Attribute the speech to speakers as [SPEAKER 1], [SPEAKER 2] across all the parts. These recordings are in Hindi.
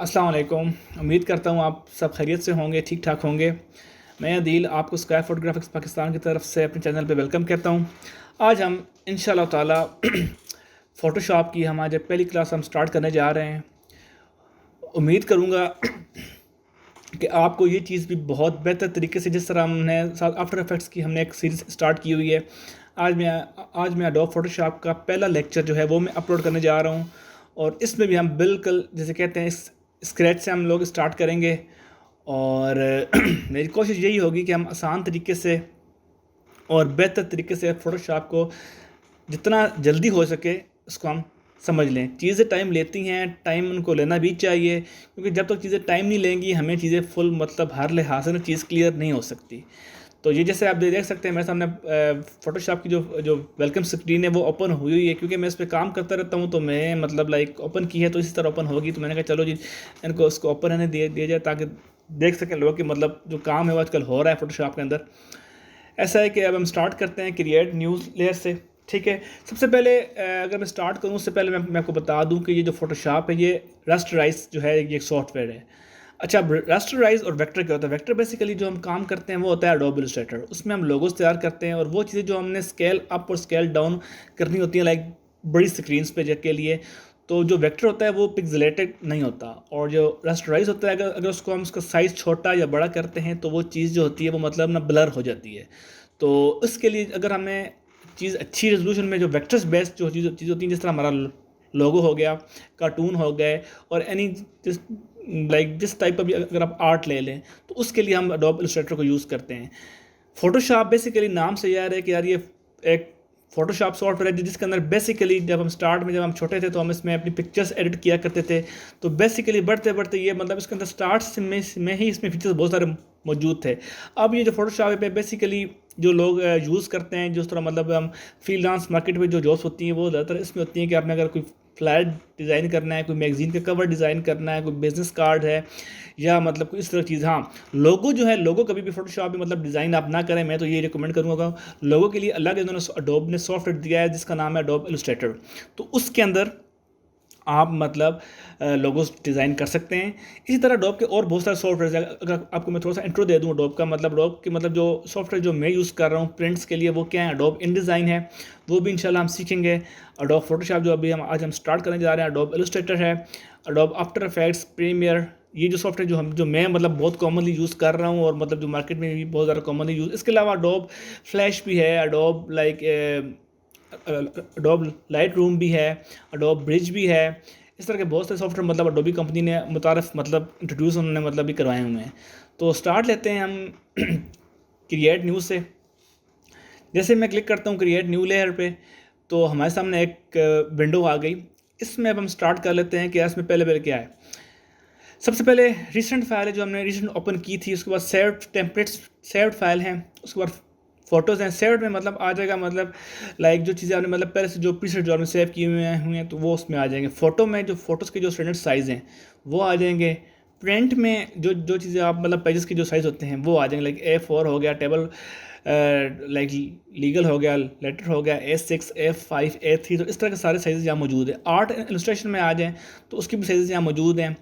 [SPEAKER 1] अस्सलाम वालेकुम। उम्मीद करता हूँ आप सब खैरियत से होंगे, ठीक ठाक होंगे। मैं अदील आपको स्काई फोटोग्राफिक्स पाकिस्तान की तरफ से अपने चैनल पे वेलकम कहता हूँ। आज हम इंशाल्लाह ताला फ़ोटोशॉप की हमारी पहली क्लास हम स्टार्ट करने जा रहे हैं। उम्मीद करूँगा कि आपको ये चीज़ भी बहुत बेहतर तरीके से, जिस तरह हमने साथ आफ्टर इफेक्ट्स की हमने एक सीरीज़ स्टार्ट की हुई है। आज मैं एडोब फोटोशॉप का पहला लेक्चर जो है वो मैं अपलोड करने जा रहा हूँ, और इसमें भी हम बिल्कुल जैसे कहते हैं इस स्क्रैच से हम लोग स्टार्ट करेंगे। और मेरी कोशिश यही होगी कि हम आसान तरीके से और बेहतर तरीके से फ़ोटोशॉप को जितना जल्दी हो सके उसको हम समझ लें। चीज़ें टाइम लेती हैं, टाइम उनको लेना भी चाहिए, क्योंकि जब तक चीज़ें टाइम नहीं लेंगी हमें चीज़ें फुल मतलब हर लिहाज से ना चीज़ क्लियर नहीं हो सकती। तो ये जैसे आप देख सकते हैं मेरे सामने फ़ोटोशॉप की जो जो वेलकम स्क्रीन है वो ओपन हुई हुई है, क्योंकि मैं इस पर काम करता रहता हूँ। तो मैं मतलब लाइक ओपन की है तो इसी तरह ओपन होगी। तो मैंने कहा चलो जी इनको उसको ओपन रहने दिया जाए ताकि देख सकें लोग कि मतलब जो काम है वो आजकल हो रहा है फ़ोटोशॉप के अंदर। ऐसा है कि अब हम स्टार्ट करते हैं क्रिएट न्यूज़ लेयर से। ठीक है, सबसे पहले अगर मैं स्टार्ट करूँ उससे पहले मैं आपको बता दूं कि ये जो फोटोशॉप है ये रास्टराइज जो है ये एक सॉफ्टवेयर है। अच्छा, रास्टराइज और वेक्टर क्या होता है? वेक्टर बेसिकली जो हम काम करते हैं वो होता है एडोब इलस्ट्रेटर। उसमें हम लोगोस तैयार करते हैं, और वो चीज़ें जो हमने स्केल अप और स्केल डाउन करनी होती हैं लाइक बड़ी स्क्रीन्स पे के लिए, तो जो वेक्टर होता है वो पिक्सेलेटेड नहीं होता, और जो रास्टराइज होता है अगर अगर उसको हम उसका साइज़ छोटा या बड़ा करते हैं तो वो चीज़ जो होती है वो मतलब ना ब्लर हो जाती है। तो इसके लिए अगर हमें चीज़ अच्छी रेजोल्यूशन में जो वेक्टर्स बेस्ड जो चीज़ होती है, जिस तरह हमारा लोगो हो गया, कार्टून हो गए, और एनी जिस टाइप का भी अगर आप आर्ट ले लें तो उसके लिए हम एडोब इलस्ट्रेटर को यूज़ करते हैं। फ़ोटोशॉप बेसिकली नाम से यार है कि यार ये एक फ़ोटोशॉप सॉफ्टवेयर है जिसके अंदर बेसिकली जब हम छोटे थे तो हम इसमें अपनी पिक्चर्स एडिट किया करते थे। तो बेसिकली बढ़ते बढ़ते ये मतलब इसके अंदर स्टार्ट में ही इसमें फीचर्स बहुत सारे मौजूद थे। अब ये जो फ़ोटोशॉप है बेसिकली जो लोग यूज़ करते हैं, जिस तरह मतलब हम फ्रीलांस मार्केट में जो जॉब्स होती हैं वो ज़्यादातर इसमें होती हैं कि आपने अगर कोई फ्लैट डिज़ाइन करना है, कोई मैगज़ीन का कवर डिज़ाइन करना है, कोई बिज़नेस कार्ड है, या मतलब कोई इस तरह की चीज़। हाँ, लोगो जो है, लोगो कभी भी फ़ोटोशॉप में मतलब डिज़ाइन आप ना करें, मैं तो ये रिकमेंड करूँगा। लोगो के लिए अलग इन्होंने एडोब ने सॉफ्टवेयर दिया है जिसका नाम है एडोब इलस्ट्रेटर। तो उसके अंदर आप मतलब लोगोस डिज़ाइन कर सकते हैं। इसी तरह एडोब के और बहुत सारे सॉफ्टवेयर हैं। अगर आपको मैं थोड़ा सा इंट्रो दे दूँ एडोब का, मतलब एडोब के मतलब जो सॉफ्टवेयर जो मैं यूज़ कर रहा हूँ प्रिंट्स के लिए वो क्या है, एडोब इनडिज़ाइन है, वो भी इंशाल्लाह हम सीखेंगे। एडोब फोटोशॉप जो अभी आज हम स्टार्ट करने जा रहे हैं, एडोब इलस्ट्रेटर है, एडोब आफ्टर इफेक्ट्स, प्रीमियर, ये जो सॉफ्टवेयर जो मैं मतलब बहुत कॉमनली यूज़ कर रहा हूँ, और मतलब जो मार्केट में भी बहुत ज़्यादा कॉमनली यूज़। इसके अलावा एडोब फ्लैश भी है, एडोब एडोब लाइट रूम भी है, एडोब ब्रिज भी है। इस तरह के बहुत से सॉफ्टवेयर मतलब एडोबी कंपनी ने मुतारफ़ मतलब इंट्रोड्यूस उन्होंने मतलब भी करवाए हुए हैं। तो स्टार्ट लेते हैं हम क्रिएट न्यू से। जैसे मैं क्लिक करता हूँ क्रिएट न्यू लेयर पे तो हमारे सामने एक विंडो आ गई। इसमें अब हम स्टार्ट कर लेते हैं कि इसमें पहले पहले क्या है। सबसे पहले रिसेंट फाइल है जो हमने रिसेंट ओपन की थी, उसके बाद सेव्ड टेम्पलेट्स, सेव्ड फाइल हैं, उसके बाद फ़ोटोज़ हैं। सेव्ड में मतलब आ जाएगा मतलब लाइक जो चीज़ें आपने मतलब पहले से जो प्रीसेट जो आपने सेव किए हुए हैं तो वो उसमें आ जाएंगे। फ़ोटो में जो फ़ोटोज़ के जो स्टैंडर्ड साइज़ हैं वो आ जाएंगे। प्रिंट में जो जो चीज़ें आप मतलब पेजेस के जो साइज़ होते हैं वो आ जाएंगे, लाइक A4 हो गया, टेबल लाइक लीगल हो गया, लेटर हो गया, A6, A5, A3। तो इस तरह के सारे साइज़ यहाँ मौजूद है। आर्ट इलस्ट्रेशन में आ जाएँ तो उसकी भी साइज़ यहाँ मौजूद हैं।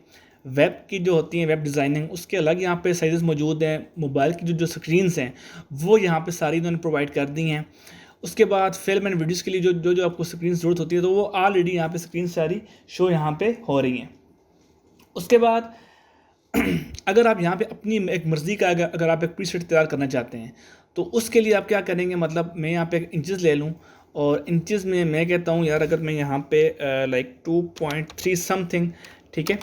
[SPEAKER 1] वेब की जो होती हैं वेब डिज़ाइनिंग, उसके अलग यहाँ पे साइज़ मौजूद हैं। मोबाइल की जो जो स्क्रीन्स हैं वो यहाँ पे सारी इन्होंने प्रोवाइड कर दी हैं। उसके बाद फिल्म एंड वीडियोज़ के लिए जो जो जो आपको स्क्रीन ज़रूरत होती है तो वो ऑलरेडी यहाँ पे स्क्रीन सारी शो यहाँ पे हो रही हैं। उसके बाद अगर आप यहाँ पे अपनी एक मर्ज़ी का अगर आप एक प्रीसेट तैयार करना चाहते हैं तो उसके लिए आप क्या करेंगे, मतलब मैं यहाँ पे एक इंचज़ ले लूँ, और इंचज़ में मैं कहता हूँ यार अगर मैं यहाँ पे लाइक 2.3 समथिंग, ठीक है,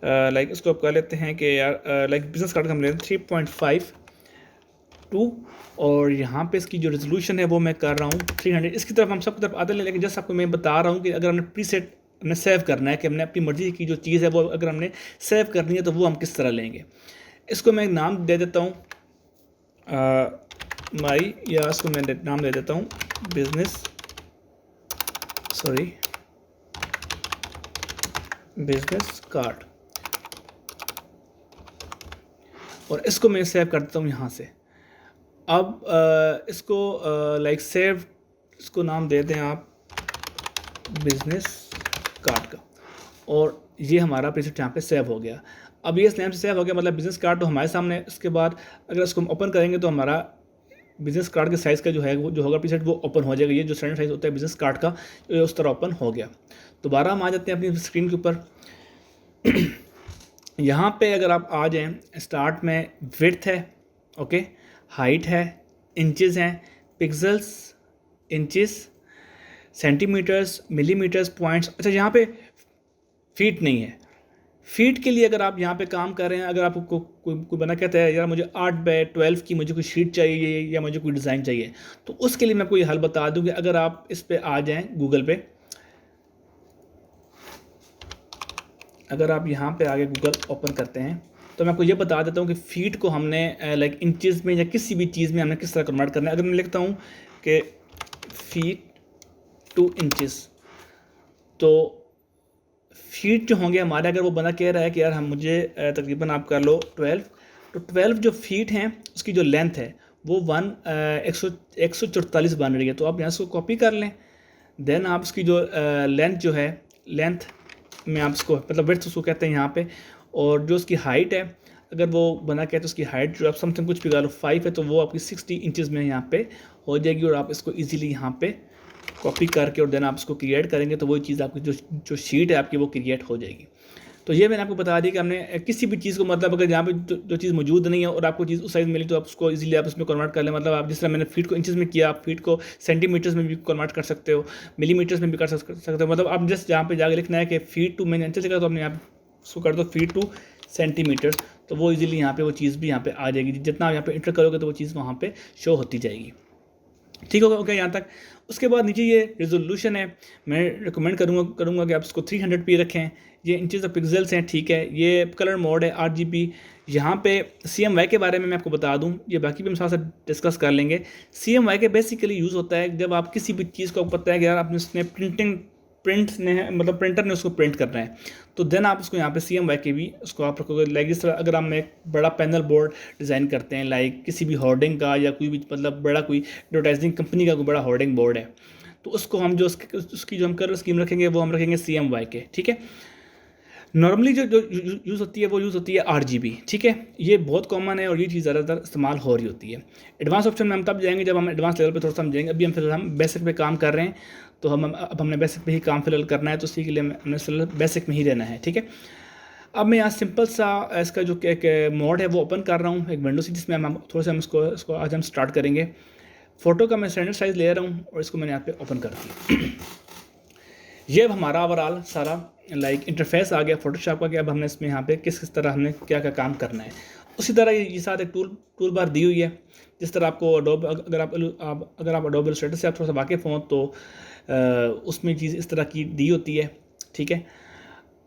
[SPEAKER 1] लाइक इसको आप कर लेते हैं कि यार लाइक बिजनेस कार्ड का हम लेते हैं 3.52, और यहाँ पे इसकी जो रेजोल्यूशन है वो मैं कर रहा हूँ 300। इसकी तरफ हम सब तरफ आते हैं, लेकिन जस्ट आपको मैं बता रहा हूँ कि अगर हमने प्रीसेट हमने सेव करना है कि हमने अपनी मर्ज़ी की जो चीज़ है वो अगर हमने सेव करनी है तो वो हम किस तरह लेंगे। इसको मैं एक नाम दे देता हूँ माई, या इसको मैं नाम दे देता हूँ बिजनेस कार्ड, और इसको मैं सेव कर देता हूँ यहाँ से। अब इसको लाइक सेव, इसको नाम दे दें आप बिजनेस कार्ड का, और ये हमारा प्रीसेट यहाँ पे सेव हो गया। अब ये स्नैप से सेव हो गया, मतलब बिजनेस कार्ड तो हमारे सामने है। उसके बाद अगर इसको हम ओपन करेंगे तो हमारा बिजनेस कार्ड के साइज़ का जो है वो जो होगा प्रीसेट वो ओपन हो जाएगा। ये जो स्टैंडर्ड साइज़ होता है बिजनेस कार्ड का, ये उस तरह ओपन हो गया। दोबारा हम आ जाते हैं अपनी स्क्रीन के ऊपर। यहाँ पे अगर आप आ जाएं, स्टार्ट में विड्थ है, ओके, हाइट है, इंचेस हैं, pixels, inches, centimetres, millimetres, points. अच्छा, यहाँ पे फीट नहीं है। फीट के लिए अगर आप यहाँ पे काम कर रहे हैं, अगर आपको कोई बना कहता है यार मुझे 8x12 की मुझे कोई शीट चाहिए या मुझे कोई डिज़ाइन चाहिए, तो उसके लिए मैं आपको ये हल बता दूँ कि अगर आप इस पे आ जाएं गूगल पे, अगर आप यहाँ पे आगे गूगल ओपन करते हैं तो मैं आपको ये बता देता हूँ कि फीट को हमने लाइक इंचेस में या किसी भी चीज़ में हमने किस तरह कन्वर्ट करना है। अगर मैं लिखता हूँ कि फीट टू इंचेस, तो फीट जो होंगे हमारे, अगर वो बंदा कह रहा है कि यार हम मुझे तकरीबन आप कर लो 12, तो 12 जो फीट हैं उसकी जो लेंथ है वो 144 बन रही है। तो आप यहाँ से कॉपी कर लें, देन आप उसकी जो लेंथ जो है, लेंथ में आप उसको मतलब विड्थ उसको कहते हैं यहाँ पे, और जो उसकी हाइट है, अगर वो बना कहते हैं उसकी हाइट जो आप समथिंग कुछ भी कर लो 5 है, तो वो आपकी 60 इंचज़ में यहाँ पे हो जाएगी। और आप इसको ईजिली यहाँ पे कॉपी करके और देन आप इसको क्रिएट करेंगे तो वही चीज़ आपकी जो शीट है आपकी वो क्रिएट हो जाएगी। तो ये मैंने आपको बता दी कि हमने किसी भी चीज़ को, मतलब अगर यहाँ पे जो चीज़ मौजूद नहीं है और आपको चीज़ उस साइज़ मिली तो आप उसको इजीली आप उसमें कन्वर्ट कर लें। मतलब आप जिस तरह मैंने फीट को इंचेस में किया, आप फीट को सेंटीमीटर्स में भी कन्वर्ट कर सकते हो, मिलीमीटर्स में भी कर सकते हो। मतलब आप जस्ट यहाँ पे जाके लिखना है कि फीट टू, मैंने इंचेस लिखा तो आपने यहाँ उसको कर दो फीट टू सेंटीमीटर्स, तो वो इजीली यहाँ पे वो चीज़ भी यहाँ पे आ जाएगी। जितना आप यहाँ पे इंटर करोगे तो वो चीज़ वहाँ पे शो होती जाएगी। ठीक होगा, ओके यहाँ तक। उसके बाद नीचे ये रेजोल्यूशन है, मैं रिकमेंड करूँगा कि आप इसको 300p रखें। ये इंचेस ऑफ पिक्सल्स हैं, ठीक है। ये कलर मोड है RGB। यहाँ पे CMY के बारे में मैं आपको बता दूँ, ये बाकी भी हम साथ साथ डिस्कस कर लेंगे। CMY के बेसिकली यूज़ होता है जब आप किसी भी चीज़ को पता है कि यार आपने उसने प्रिंट ने मतलब प्रिंटर ने उसको प्रिंट करना है, तो देन आप उसको यहाँ पे CMY के भी उसको आप रखोगे। लाइक जिस तरह अगर हम एक बड़ा पैनल बोर्ड डिज़ाइन करते हैं, लाइक किसी भी होर्डिंग का या कोई भी मतलब बड़ा कोई एडवर्टाइजिंग कंपनी का कोई बड़ा होर्डिंग बोर्ड है, तो उसको हम जो उसकी जो हम कलर स्कीम रखेंगे वो हम रखेंगे CMY के, ठीक है। नॉर्मली जो यूज़ होती है वो यूज़ होती है RGB, ठीक है। ये बहुत कॉमन है और ये चीज़ ज़्यादातर इस्तेमाल हो रही होती है। एडवांस ऑप्शन में हम तब जाएंगे जब हम एडवांस लेवल पे थोड़ा समझेंगे। अभी हम फिलहाल हम बेसिक पे काम कर रहे हैं, तो अब हमने बेसिक पे ही काम फिलहाल करना है, तो इसी के लिए हमने फिलहाल बेसिक में ही रहना है, ठीक है। अब मैं यहाँ सिंपल सा इसका जो एक मोड है वो ओपन कर रहा हूँ, एक विंडो से, जिसमें हम थोड़ा सा हम इसको आज हम स्टार्ट करेंगे। फ़ोटो का मैं स्टैंडर्ड साइज़ ले रहा हूँ और इसको मैंने यहाँ पे ओपन कर दिया। ये अब हमारा ओवरऑल सारा लाइक इंटरफेस आ गया फोटोशॉप का, कि अब हमने इसमें यहाँ पे किस तरह हमने क्या क्या काम करना है। उसी तरह ये साथ एक टूल बार दी हुई है। जिस तरह आपको अडोब, अगर आप अडोब इलस्ट्रेटर से आप थोड़ा सा वाकिफ़ हों तो उसमें चीज़ इस तरह की दी होती है, ठीक है।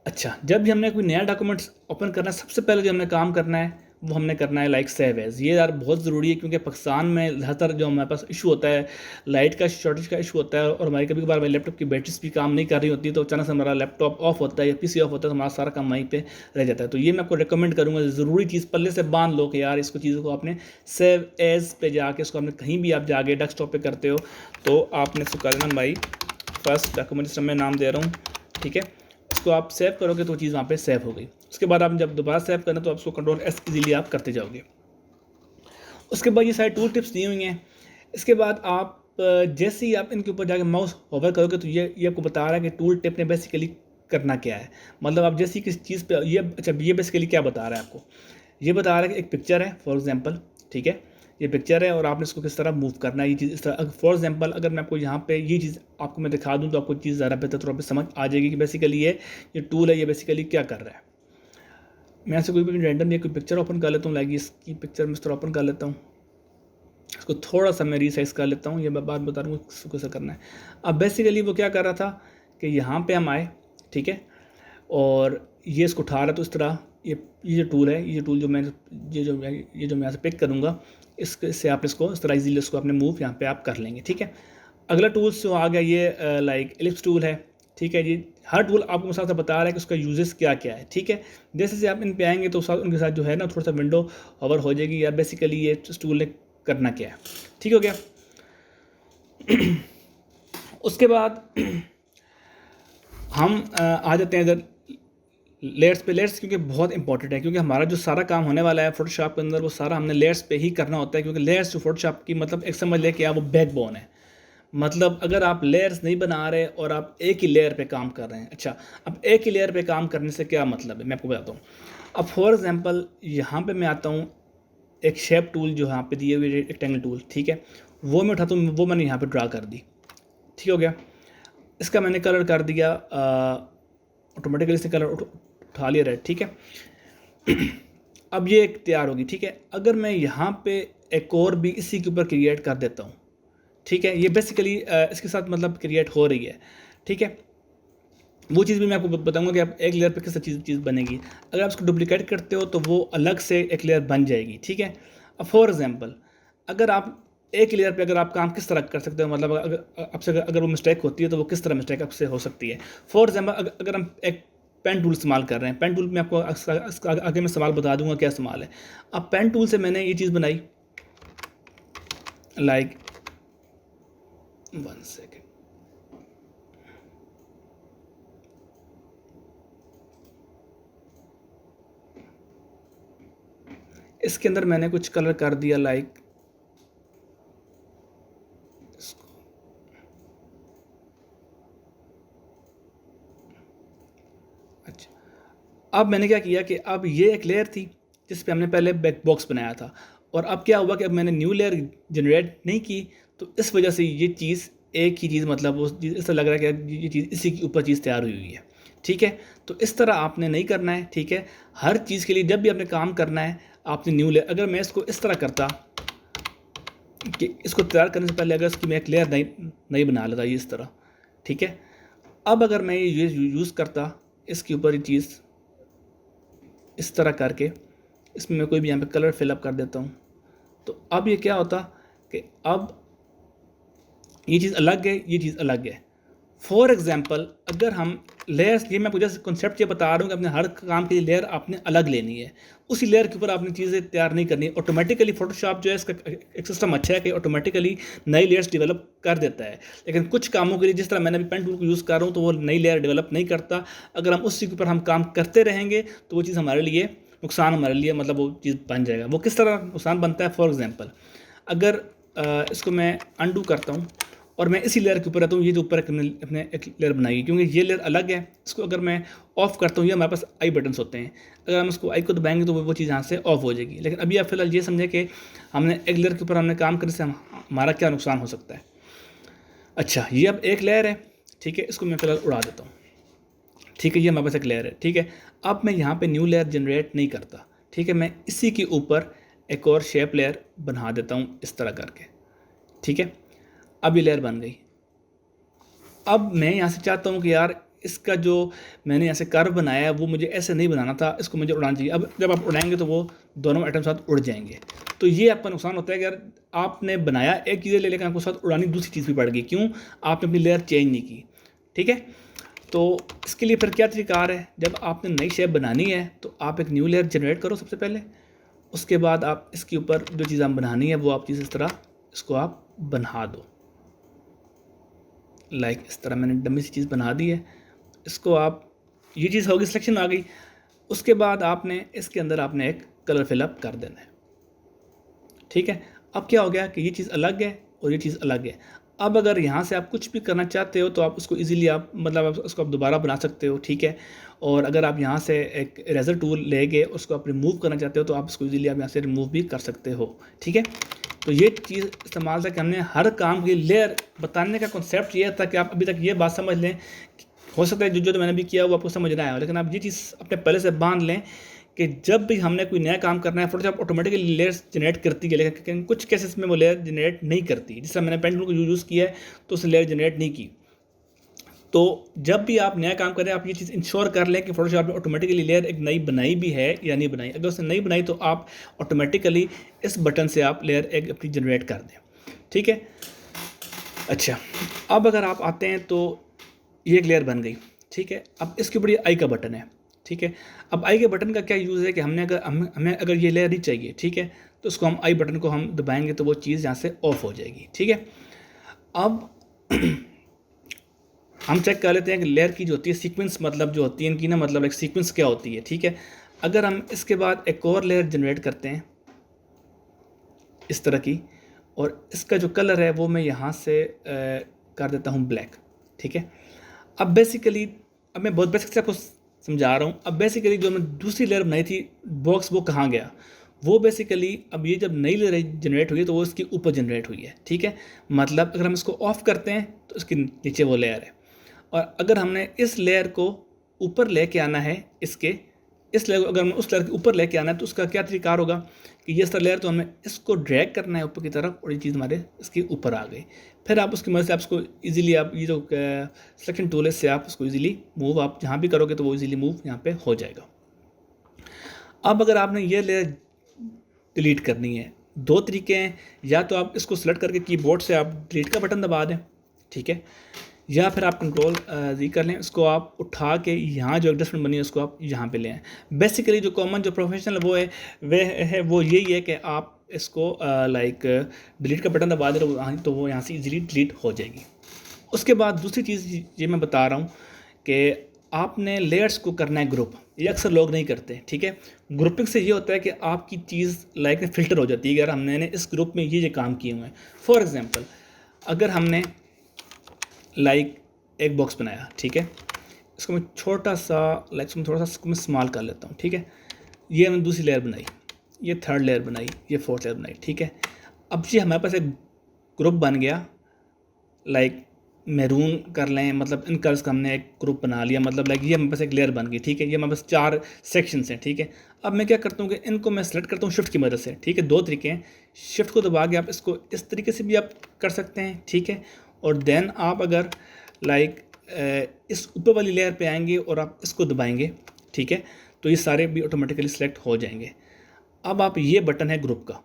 [SPEAKER 1] अच्छा, जब भी हमने कोई नया डॉक्यूमेंट्स ओपन करना है, सबसे पहले जो हमने काम करना है वो हमने करना है लाइक सेव एज़। ये यार बहुत ज़रूरी है, क्योंकि पाकिस्तान में ज़्यादातर जो हमारे पास इशू होता है, लाइट का शॉर्टेज का इशू होता है, और हमारी कभी कभार लैपटॉप की बैटरीज भी काम नहीं कर रही होती, तो अचानक से हमारा लैपटॉप ऑफ होता है या PC ऑफ होता है, तो हमारा सारा काम वहीं पे रह जाता है। तो ये मैं आपको रिकमेंड करूँगा, ज़रूरी चीज़ पल्ले से बांध लो कि यार इसको चीज़ों को आपने सेव एज़ पे जाके इसको आपने कहीं भी आप जाके डेस्कटॉप पे करते हो तो आपने इसको कर देना माई फर्स्ट डॉक्यूमेंट, जिसमें मैं नाम दे रहा हूँ, ठीक है। इसको आप सेव करोगे तो चीज़ वहाँ पे सेव हो गई। उसके बाद आप जब दोबारा सेव करना तो आप उसको Ctrl+S इजीली आप करते जाओगे। उसके बाद ये सारे टूल टिप्स दी हुई हैं। इसके बाद आप जैसे ही आप इनके ऊपर जाके माउस होवर करोगे तो ये आपको बता रहा है कि टूल टिप ने बेसिकली करना क्या है। मतलब आप जैसे ही किसी चीज़ पे ये बेसिकली क्या बता रहा है आपको, ये बता रहा है कि एक पिक्चर है फॉर एग्जांपल, ठीक है। ये पिक्चर है और आपने इसको किस तरह मूव करना है, ये चीज़ इस तरह। फॉर एग्जांपल अगर मैं आपको यहाँ पे ये चीज़ आपको मैं दिखा दूँ तो आपको चीज़ ज़्यादा बेहतर तौर पे समझ आ जाएगी कि बेसिकली ये टूल है, ये बेसिकली क्या कर रहा है। मैं ऐसे कोई भी रैंडम ये कोई पिक्चर ओपन कर लेता हूँ, लाइक इसकी पिक्चर मैं इस तरह ओपन कर लेता हूँ, इसको थोड़ा सा मैं रीसाइज़ कर लेता हूँ, ये मैं बात बता रहा हूँ इसको कैसे करना है। अब बेसिकली वो क्या कर रहा था कि यहाँ पे हम आए, ठीक है, और ये इसको उठा रहा है। तो इस तरह ये जो टूल है, ये टूल जो मैं यहाँ से पिक करूँगा, इससे आप इसको इस तरह इजीली इसको अपने मूव यहाँ पे आप कर लेंगे, ठीक है। अगला टूल्स जो आ गया ये लाइक एलिप्स टूल है, ठीक है जी। हर टूल आपको साथ साथ बता रहा है कि उसका यूजेस क्या क्या है, ठीक है। जैसे जैसे आप इन पे आएंगे तो साथ उनके साथ जो है ना थोड़ा सा विंडो ओवर हो जाएगी, या बेसिकली ये टूल ने करना क्या है, ठीक हो गया। उसके बाद हम आ जाते हैं इधर लेयर्स क्योंकि बहुत इंपॉर्टेंट है, क्योंकि हमारा जो सारा काम होने वाला है फोटोशॉप के अंदर वो सारा हमने लेयर्स पे ही करना होता है, क्योंकि लेयर्स जो फोटोशॉप की मतलब एक समझ ले कि वो बैकबोन है। मतलब अगर आप लेयर्स नहीं बना रहे और आप एक ही लेयर पे काम कर रहे हैं, अच्छा अब एक ही लेयर पे काम करने से क्या मतलब है मैं आपको बताता हूँ। अब फॉर एग्जांपल यहाँ पे मैं आता हूँ, एक शेप टूल जो यहाँ पे दिए हुए रेक्टेंगल टूल, ठीक है, वो मैं उठाता हूँ, वो मैंने यहाँ पे ड्रा कर दी, ठीक हो गया। इसका मैंने कलर कर दिया ऑटोमेटिकली, इसने कलर उठा लिया रेड, ठीक है। अब ये एक तैयार होगी, ठीक है। अगर मैं यहाँ पे एक और भी इसी के ऊपर क्रिएट कर देता हूँ, ठीक है, ये बेसिकली इसके साथ मतलब क्रिएट हो रही है, ठीक है। वो चीज़ भी मैं आपको बताऊंगा कि आप एक लेयर पे किस चीज़ बनेगी। अगर आप उसको डुप्लीकेट करते हो तो वो अलग से एक लेयर बन जाएगी, ठीक है। अब फॉर एग्जांपल अगर आप एक लेयर पे अगर आप काम किस तरह कर सकते हो, मतलब अगर आपसे अगर वो मिस्टेक होती है तो वो किस तरह मिस्टेक आपसे हो सकती है। फॉर एग्जांपल अगर हम एक पेन टूल इस्तेमाल कर रहे हैं, पेन टूल में आपको आगे मैं सवाल बता दूंगा क्या सवाल है। अब पेन टूल से मैंने ये चीज़ बनाई, लाइक 1 सेकेंड, इसके अंदर मैंने कुछ कलर कर दिया, लाइक अच्छा। अब मैंने क्या किया कि अब ये एक लेयर थी जिस पे हमने पहले बैक बॉक्स बनाया था, और अब क्या हुआ कि अब मैंने न्यू लेयर जनरेट नहीं की, तो इस वजह से ये चीज़ एक ही चीज़ मतलब वो ऐसा लग रहा है कि ये चीज़ इसी के ऊपर चीज़ तैयार हुई है, ठीक है। तो इस तरह आपने नहीं करना है, ठीक है। हर चीज़ के लिए जब भी आपने काम करना है आपने न्यू लेयर, अगर मैं इसको इस तरह करता कि इसको तैयार करने से पहले अगर इसकी मैं एक लेयर नहीं बना लेता ये इस तरह, ठीक है। अब अगर मैं ये यूज़ करता इसके ऊपर ये चीज़ इस तरह करके, इसमें मैं कोई भी यहाँ पे कलर फिलअप कर देता हूँ, तो अब ये क्या होता कि अब ये चीज़ अलग है, ये चीज़ अलग है। फॉर एग्जांपल अगर हम लेयर्स, ये मैं आपको जैसे कॉन्सेप्ट ये बता रहा हूँ कि अपने हर काम के लिए लेयर आपने अलग लेनी है, उसी लेयर के ऊपर आपने चीज़ें तैयार नहीं करनी है। ऑटोमेटिकली फोटोशॉप जो है इसका एक सिस्टम अच्छा है कि ऑटोमेटिकली नई लेयर्स डेवलप कर देता है, लेकिन कुछ कामों के लिए जिस तरह मैंने अभी पेन टूल को यूज़ कर रहा हूँ तो वो नई लेयर डेवलप नहीं करता। अगर हम उसी के ऊपर हम काम करते रहेंगे तो वो चीज़ हमारे लिए नुकसान, हमारे लिए मतलब वो चीज़ बन जाएगा। वो किस तरह नुकसान बनता है, फॉर एग्जाम्पल अगर इसको मैं अनडू करता हूँ और मैं इसी लेयर के ऊपर रहता हूँ, ये जो ऊपर अपने एक लेयर बनाई है, क्योंकि ये लेयर अलग है, इसको अगर मैं ऑफ़ करता हूँ, ये हमारे पास आई बटन्स होते हैं, अगर हम इसको आई को दबाएंगे तो वो चीज़ यहाँ से ऑफ हो जाएगी। लेकिन अभी आप फिलहाल ये समझें कि हमने एक लेयर के ऊपर हमने काम करने से हमारा क्या नुकसान हो सकता है। अच्छा, ये अब एक लेयर है, ठीक है, इसको मैं फिलहाल उड़ा देता हूँ, ठीक है, ये हमारे पास एक लेयर है, ठीक है। अब मैं यहाँ पर न्यू लेयर जनरेट नहीं करता, ठीक है, मैं इसी के ऊपर एक और शेप लेयर बना देता हूँ इस तरह करके, ठीक है। अब ये लेयर बन गई। अब मैं यहाँ से चाहता हूँ कि यार इसका जो मैंने यहाँ से कर्व बनाया है वो मुझे ऐसे नहीं बनाना था, इसको मुझे उड़ाना चाहिए। अब जब आप उड़ाएंगे तो वो दोनों आइटम साथ उड़ जाएंगे, तो ये आपका नुकसान होता है कि यार आपने बनाया एक चीज़ लेकिन आपको साथ उड़ानी दूसरी चीज़ भी पड़ गई, क्यों, आपने अपनी लेयर चेंज नहीं की, ठीक है। तो इसके लिए फिर क्या तरीका है, जब आपने नई शेप बनानी है तो आप एक न्यू लेयर जनरेट करो सबसे पहले, उसके बाद आप इसके ऊपर जो चीज़ आप बनानी है वो आप चीज़ इस तरह इसको आप बना दो, लाइक इस तरह मैंने डमी सी चीज़ बना दी है। इसको आप, ये चीज़ होगी, सिलेक्शन आ गई। उसके बाद आपने इसके अंदर आपने एक कलर फिलअप कर देना है, ठीक है। अब क्या हो गया कि ये चीज़ अलग है और ये चीज़ अलग है। अब अगर यहाँ से आप कुछ भी करना चाहते हो तो आप उसको इजीली आप मतलब आप उसको आप दोबारा बना सकते हो, ठीक है। और अगर आप यहाँ से एक इरेजर टूल लेके उसको आप रिमूव करना चाहते हो तो आप उसको इजीली आप यहाँ से रिमूव भी कर सकते हो, ठीक है। तो ये चीज़ इस्तेमाल था कि हमने हर काम की लेयर बताने का कॉन्सेप्ट ये था कि आप अभी तक ये बात समझ लें, हो सकता है जो जो मैंने भी किया वो आपको समझ ना आया हो, लेकिन आप ये चीज़ अपने पहले से बांध लें कि जब भी हमने कोई नया काम करना है फोटोशॉप ऑटोमेटिकली लेयर्स जनरेट करती है, लेकिन कुछ केसेस में वो लेयर जनरेट नहीं करती। जिस तरह मैंने पेन टूल को यूज़ किया है तो उसने लेयर जनरेट नहीं की। तो जब भी आप नया काम करें आप ये चीज़ इंश्योर कर लें कि फोटोशॉप में ऑटोमेटिकली लेयर एक नई बनाई भी है या नहीं बनाई। अगर उसने नहीं बनाई तो आप ऑटोमेटिकली इस बटन से आप लेयर एक अपनी जनरेट कर दें, ठीक है। अच्छा, अब अगर आप आते हैं तो ये एक लेयर बन गई, ठीक है। अब इसके ऊपर ये आई का बटन है, ठीक है। अब आई के बटन का क्या यूज़ है कि हमें अगर ये लेयर नहीं चाहिए, ठीक है, तो उसको हम आई बटन को हम दबाएंगे तो वो चीज़ यहाँ से ऑफ हो जाएगी, ठीक है। अब हम चेक कर लेते हैं कि लेयर की जो होती है सीक्वेंस, मतलब जो होती है इनकी ना, मतलब एक सीक्वेंस क्या होती है, ठीक है। अगर हम इसके बाद एक और लेयर जनरेट करते हैं इस तरह की, और इसका जो कलर है वो मैं यहाँ से कर देता हूँ ब्लैक, ठीक है। अब बेसिकली, अब मैं बहुत बेसिक से आपको समझा रहा हूँ। अब बेसिकली जो मैं दूसरी लेयर बनाई थी बॉक्स, वो कहाँ गया, वो बेसिकली अब ये जब नई लेयर जनरेट हुई है तो वो इसके ऊपर जनरेट हुई है, ठीक है। मतलब अगर हम इसको ऑफ करते हैं तो इसके नीचे वो लेयर है, और अगर हमने इस लेयर को ऊपर लेके आना है, इस लेयर को अगर हमें उस लेयर के ऊपर लेके आना है तो उसका क्या तरीका होगा कि ये सर लेयर, तो हमें इसको ड्रैग करना है ऊपर की तरफ, और ये चीज़ हमारे इसके ऊपर आ गई। फिर आप उसकी मदद से आप इसको ईजिली, आप ये जो सिलेक्शन टूल है इससे आप उसको ईजिली मूव, आप जहाँ भी करोगे तो वो ईजिली मूव यहाँ पे हो जाएगा। अब अगर आपने ये लेयर डिलीट करनी है, दो तरीके हैं। या तो आप इसको सेलेक्ट करके कीबोर्ड से आप डिलीट का बटन दबा दें, ठीक है, या फिर आप कंट्रोल जी कर लें, इसको आप उठा के यहाँ जो एडजस्टमेंट बनी है उसको आप यहाँ पे ले आएँ। बेसिकली जो कॉमन जो प्रोफेशनल वो है वो यही है कि आप इसको लाइक डिलीट का बटन दबा दें तो वो यहाँ से इजीली डिलीट हो जाएगी। उसके बाद दूसरी चीज़ ये मैं बता रहा हूँ कि आपने लेयर्स को करना है ग्रुप। ये अक्सर लोग नहीं करते, ठीक है। ग्रुपिंग से ये होता है कि आपकी चीज़ लाइक फ़िल्टर हो जाती है, अगर हमने इस ग्रुप में ये काम किए हुए हैं। फॉर एग्ज़ाम्पल, अगर हमने लाइक एक बॉक्स बनाया, ठीक है, इसको मैं छोटा सा लाइक इसमें थोड़ा सा इसको मैं स्मॉल कर लेता हूँ, ठीक है। ये हमने दूसरी लेयर बनाई, ये थर्ड लेयर बनाई, ये फोर्थ लेयर बनाई, ठीक है। अब ये हमारे पास एक ग्रुप बन गया, लाइक मैरून कर लें, मतलब इन कलर्स का हमने एक ग्रुप बना लिया, मतलब लाइक ये हमारे पास एक लेयर बन गई, ठीक है। ये हमारे पास 4 सेक्शंस हैं, ठीक है। अब मैं क्या करता हूँ कि इनको मैं सेलेक्ट करता हूँ शिफ्ट की मदद से, ठीक है। दो तरीके हैं, शिफ्ट को दबा के आप इसको इस तरीके से भी आप कर सकते हैं, ठीक है। और देन आप अगर लाइक इस ऊपर वाली लेयर पे आएंगे और आप इसको दबाएंगे, ठीक है, तो ये सारे भी ऑटोमेटिकली सेलेक्ट हो जाएंगे। अब आप, ये बटन है ग्रुप का,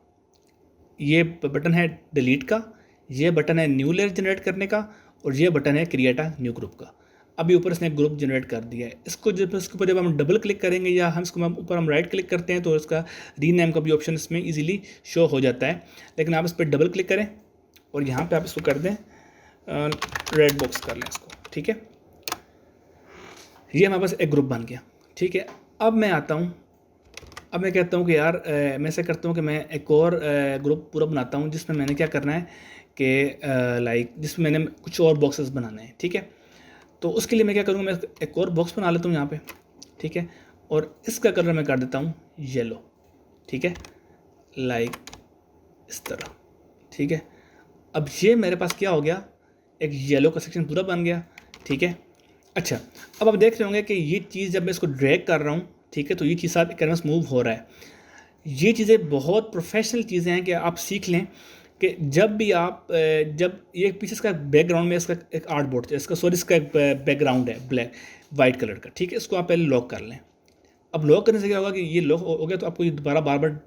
[SPEAKER 1] ये बटन है डिलीट का, ये बटन है न्यू लेयर जनरेट करने का, और ये बटन है क्रिएट अ न्यू ग्रुप का। अभी ऊपर इसने ग्रुप जनरेट कर दिया है। इसको जब इसके ऊपर जब हम डबल क्लिक करेंगे या हम इसको ऊपर हम राइट क्लिक करते हैं तो इसका रीनेम का भी ऑप्शन इसमें इजीली शो हो जाता है। लेकिन आप इस पर डबल क्लिक करें और यहाँ पे आप इसको कर दें रेड बॉक्स कर लें इसको, ठीक है। ये हमारे पास एक ग्रुप बन गया, ठीक है। अब मैं आता हूँ, अब मैं कहता हूँ कि यार मैं ऐसा करता हूँ कि मैं एक और ग्रुप पूरा बनाता हूँ जिसमें मैंने क्या करना है कि लाइक जिसमें मैंने कुछ और बॉक्सेस बनाने हैं, ठीक है। तो उसके लिए मैं क्या करूँगा, मैं एक और बॉक्स बना लेता हूँ यहाँ पे, ठीक है। और इसका कलर मैं कर देता हूँ येलो, ठीक है, लाइक इस तरह, ठीक है। अब ये मेरे पास क्या हो गया, एक येलो का सेक्शन पूरा बन गया, ठीक है। अच्छा, अब आप देख रहे होंगे कि ये चीज़ जब मैं इसको ड्रैग कर रहा हूँ, ठीक है, तो ये चीज़ साथ कैनवस मूव हो रहा है। ये चीज़ें बहुत प्रोफेशनल चीज़ें हैं कि आप सीख लें कि जब भी आप जब ये पीछे इसका बैकग्राउंड में इसका एक आर्ट बोर्ड है, इसका सॉरी इसका एक बैकग्राउंड है ब्लैक वाइट कलर का, ठीक है। इसको आप पहले लॉक कर लें। अब लॉक करने से क्या होगा कि ये लॉक हो गया तो आपको ये दोबारा बार बार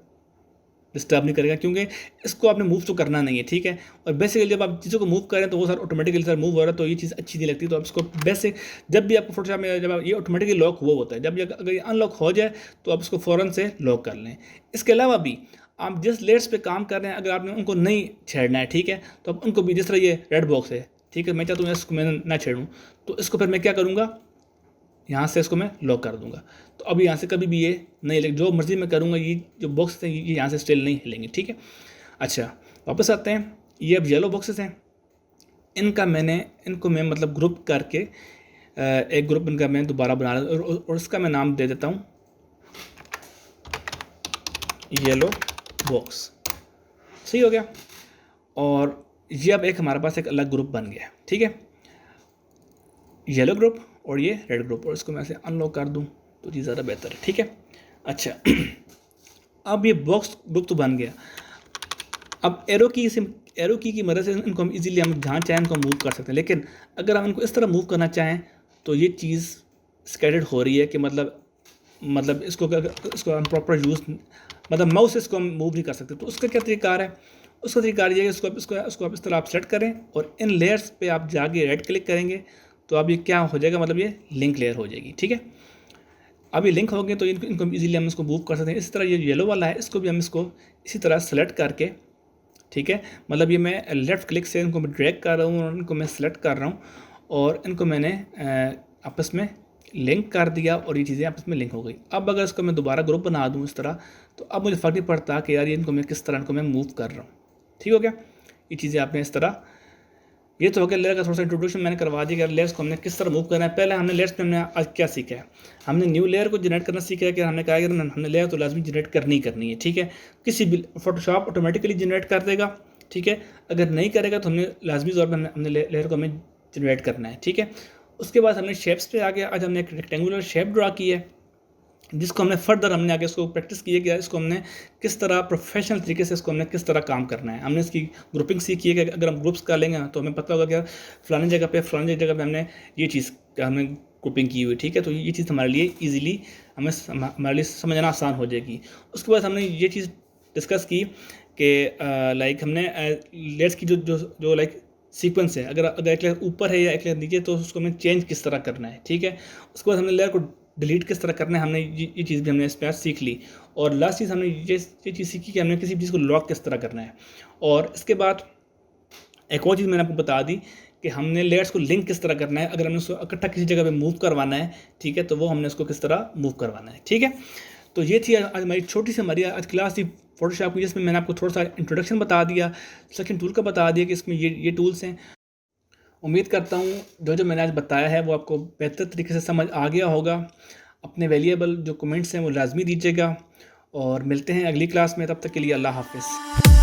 [SPEAKER 1] डिस्टर्ब नहीं करेगा, क्योंकि इसको आपने मूव तो करना नहीं है, ठीक है। और बेसिकली जब आप चीज़ों को मूव करें तो वो सर ऑटोमेटिकली सर मूव हो रहा है, तो ये चीज़ अच्छी नहीं लगती। तो आप इसको बेसिक, जब भी आपको फोटोशॉप में जब ये ऑटोमेटिकली लॉक हुआ होता है, जब अगर ये अनलॉक हो जाए तो आप इसको फ़ौरन से लॉक कर लें। इसके अलावा भी आप जिस लेयर्स पे काम कर रहे हैं, अगर आपने उनको नहीं छेड़ना है, ठीक है, तो आप उनको भी, जिस तरह ये रेड बॉक्स है, ठीक है, मैं चाहता हूँ इसको मैं ना छेड़ूँ, तो इसको फिर मैं क्या करूँगा, यहाँ से इसको मैं लॉक कर दूंगा। तो अब यहाँ से कभी भी ये नहीं हिलेगा, जो मर्जी मैं करूँगा ये जो बॉक्स हैं ये यहाँ से स्टिल नहीं हिलेंगे, ठीक है। अच्छा, वापस आते हैं। ये अब येलो बॉक्सेस हैं, इनको मैं मतलब ग्रुप करके एक ग्रुप इनका मैं दोबारा बना रहा हूँ और इसका मैं नाम दे देता हूँ येलो बॉक्स। सही हो गया। और ये अब एक हमारे पास एक अलग ग्रुप बन गया, ठीक है, येलो ग्रुप और ये रेड ग्रुप। और इसको मैं ऐसे अनलॉक कर दूं तो चीज़ ज़्यादा बेहतर है, ठीक है। अच्छा अब ये बॉक्स ग्रुप तो बन गया। अब एरो की मदद से इनको हम इजीली हम जहाँ चाहें इनको मूव कर सकते हैं। लेकिन अगर हम इनको इस तरह मूव करना चाहें तो ये चीज़ स्कैटर्ड हो रही है कि मतलब इसको हम प्रॉपर यूज़, मतलब माउस से इसको हम मूव नहीं कर सकते। तो उसका क्या तरीका है, उसका तरीका ये है कि इसको आप इस तरह आप सेलेक्ट करें और इन लेयर्स पे आप जाके राइट क्लिक करेंगे तो अब ये क्या हो जाएगा, मतलब ये लिंक लेयर हो जाएगी, ठीक है। अब ये लिंक हो गए तो इनको इजीली हम इसको मूव कर सकते हैं। इस तरह ये येलो वाला है, इसको भी हम इसको इसी तरह सेलेक्ट करके, ठीक है, मतलब ये मैं लेफ़्ट क्लिक से इनको मैं ड्रैग कर रहा हूँ और इनको मैं सेलेक्ट कर रहा हूँ और इनको मैंने आपस में लिंक कर दिया और ये चीज़ें आपस में लिंक हो गई। अब अगर इसको मैं दोबारा ग्रुप बना दूँ इस तरह, तो अब मुझे फ़र्क नहीं पड़ता कि यार ये इनको मैं किस तरह इनको मैं मूव कर रहा हूँ। ठीक हो गया? ये चीज़ें आपने इस तरह, ये तो हो गया लेयर का थोड़ा सा इंट्रोडक्शन मैंने करवा दिया कि लेयर्स को हमने किस तरह मूव करना है। पहले हमने लेयर्स में हमने आज क्या सीखा है, हमने न्यू लेयर को जनरेट करना सीखा है कि हमने कहा कि हमने लेयर तो लाजमी जनरेट करनी है। ठीक है, किसी भी फोटोशॉप ऑटोमेटिकली जनरेट कर देगा। ठीक है, अगर नहीं करेगा तो हमने लाजमी तौर पर हमने लेयर को हमें जनरेट करना है। ठीक है, उसके बाद हमने शेप्स पे आ गया। आज हमने एक रेक्टेंगुलर शेप ड्रा की है जिसको हमने फर्दर हमने आगे इसको प्रैक्टिस की है कि इसको हमने किस तरह प्रोफेशनल तरीके से इसको हमने किस तरह काम करना है। हमने इसकी ग्रुपिंग सीखी है कि अगर हम ग्रुप्स कर लेंगे तो हमें पता होगा कि फलानी जगह पे हमने ये चीज़ हमने ग्रुपिंग की हुई। ठीक है, तो ये चीज़ हमारे लिए ईजिली हमारे लिए समझना आसान हो जाएगी। उसके बाद हमने ये चीज़ डिस्कस की कि लाइक हमने लेयर्स की जो लाइक सीक्वेंस है, अगर एक लेयर ऊपर है या एक लेयर नीचे तो उसको हमें चेंज किस तरह करना है। ठीक है, उसके बाद हमने लेयर को डिलीट किस तरह करना है, हमने ये चीज़ भी हमने इस पर सीख ली। और लास्ट चीज़ हमने ये चीज़ सीखी कि हमने किसी चीज़ को लॉक किस तरह करना है। और इसके बाद एक और चीज़ मैंने आपको बता दी कि हमने लेयर्स को लिंक किस तरह करना है। अगर हमने उसको इकट्ठा किसी जगह पे मूव करवाना है, ठीक है, तो वो हमने उसको किस तरह मूव करवाना है। ठीक है, तो ये थी आज हमारी छोटी सी हमारी आज क्लास थी फोटोशॉप की, जिसमें मैंने आपको थोड़ा सा इंट्रोडक्शन बता दिया, सेकंड टूल का बता दिया कि इसमें ये टूल्स हैं। उम्मीद करता हूँ जो मैंने आज बताया है वो आपको बेहतर तरीके से समझ आ गया होगा। अपने वैल्यूएबल जो कमेंट्स हैं वो लाजमी दीजिएगा और मिलते हैं अगली क्लास में। तब तक के लिए अल्लाह हाफ़िज़।